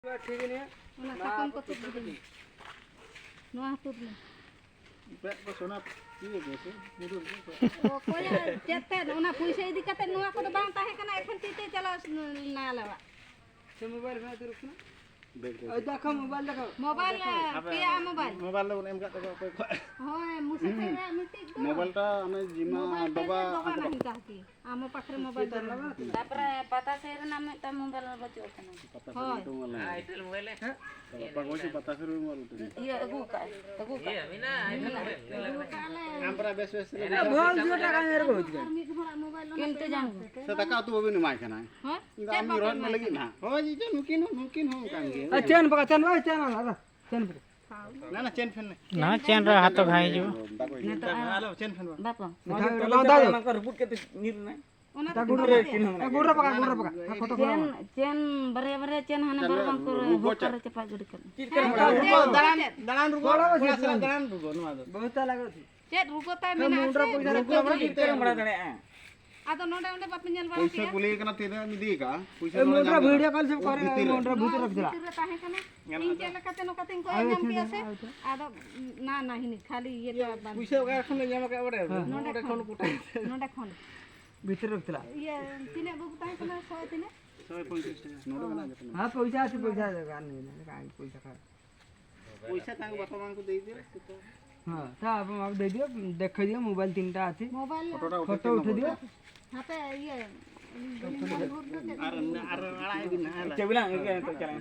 ठीक नहीं ओना सकम को तुद दे नोआ तुद ले बैग को सोना ये कैसे मुदुर ओ कोया जेते ओना पैसा इदी कते नोआ को बांग ताहे कना एखन तीते चला ना लेवा से मोबाइल में तो रुकना देखो मोबाइल पिया मोबाइल लोग एम का को होय मुसे पे मिटी मोबाइल टा हमें जिमा दबा नहीं काकी आम पाखरे मोबाइल तापरे पता से नाम त मोबाइल बचो कना पता से तो मोबाइल आईटेल मोबाइल है पापा को से पता से मोबाइल ये अगु का ये अभी ना आईटेल हम पर बेस बहुत जोटा का मेरे को मोबाइल किनते जान से तका तो भी नहीं माय खाना हां हम रोड में लगी ना हो जी जो मुकिन हो कांगे चैन पका चैन भाई चैन वाला चैन पे ना चेन फैन नहीं ना चैन रा हाथ भाई जो नहीं तो हेलो चेन फैन बापा दादा रिपोर्ट के नीर नहीं ओना गुर्रा पका फोटो चेन बरे बरे चेन हने बरबन को करे चपा जुड़ी कर दलान रुको दलान रुको नुआ दो बहुत लागो चेत रुको ता में मुंडरा पैसा रुको कितने बड़ा दने आदो नोडे ओंडे बाप नेल बा पैसा कुली कना तेरे मिदी का पैसा मुंडरा वीडियो कॉल सब करे मुंडरा भीतर रख दिला ताहे कना इन चेन कते नो कते को एग्जाम पिया से आदो ना नहीं खाली ये तो पैसा का खन जमा का बड़े नोडे खन कुटा नोडे खन भीतर रख दिला ये तिने बुक ताहे कना 100 तिने 150 टका नोडे बना देते हां पैसा আছে पैसा का नहीं का पैसा का पैसा तांको बापा मान को दे दियो हां ता आप दे दियो देख दियो मोबाइल तीनटा আছে मोबाइल फोटो उठा दियो हाथे ये अरे अड़ा है दिन ना चबिला के तो चला